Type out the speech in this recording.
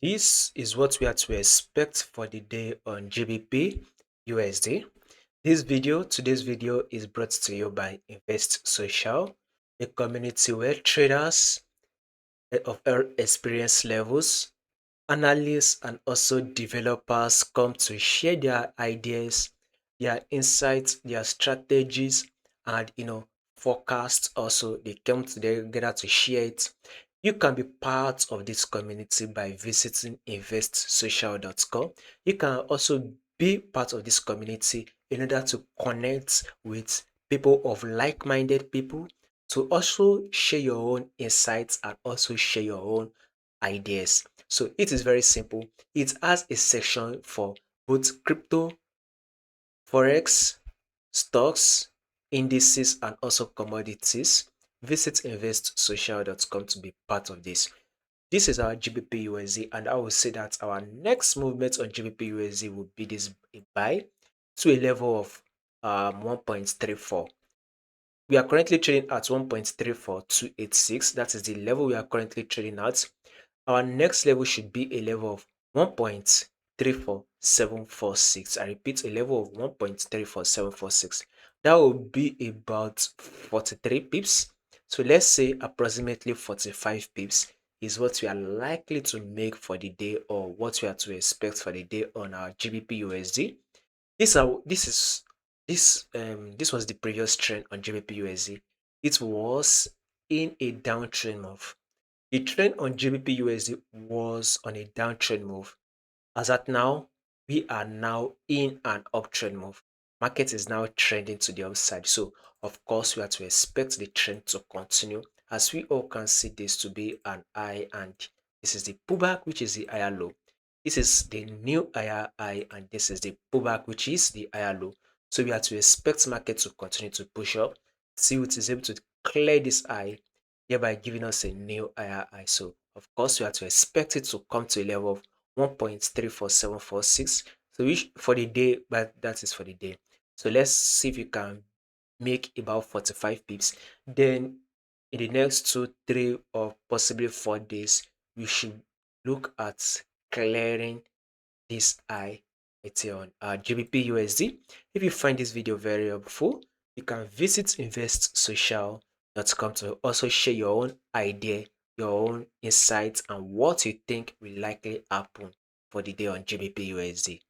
This is what we are to expect for the day on GBP USD. Today's video is brought to you by Invest Social, a community where traders of all experience levels, analysts, and also developers come to share their ideas, their insights, their strategies, and forecasts. Also, they come together to share it. You can be part of this community by visiting investsocial.com. You can also be part of this community in order to connect with people of like-minded people, to also share your own insights and also share your own ideas. So it is very simple. It has a section for both crypto, forex, stocks, indices, and also commodities. Visit investsocial.com to be part of this. This is our GBPUSD, and I will say that our next movement on GBPUSD will be this buy to a level of 1.34. We are currently trading at 1.34286. That is the level we are currently trading at. Our next level should be a level of 1.34746. I repeat, a level of 1.34746. That will be about 43 pips. So let's say approximately 45 pips is what we are likely to make for the day, or what we are to expect for the day on our GBP USD. This was the previous trend on GBP USD. It was in a downtrend move. The trend on GBP USD was on a downtrend move. As at now, we are now in an uptrend move. Market is now trending to the upside. So, of course, we are to expect the trend to continue, as we all can see this to be an high, and this is the pullback, which is the higher low. This is the new higher high, and this is the pullback, which is the higher low. So we are to expect market to continue to push up till it is able to clear this high, thereby giving us a new higher high. So of course, we are to expect it to come to a level of 1.34746. So which for the day, but that is for the day. So let's see if you can make about 45 pips. Then in the next 2, 3, or possibly 4 days, we should look at clearing this high right here on GBP USD. If you find this video very helpful, you can visit investsocial.com to also share your own idea, your own insights, and what you think will likely happen for the day on GBP USD.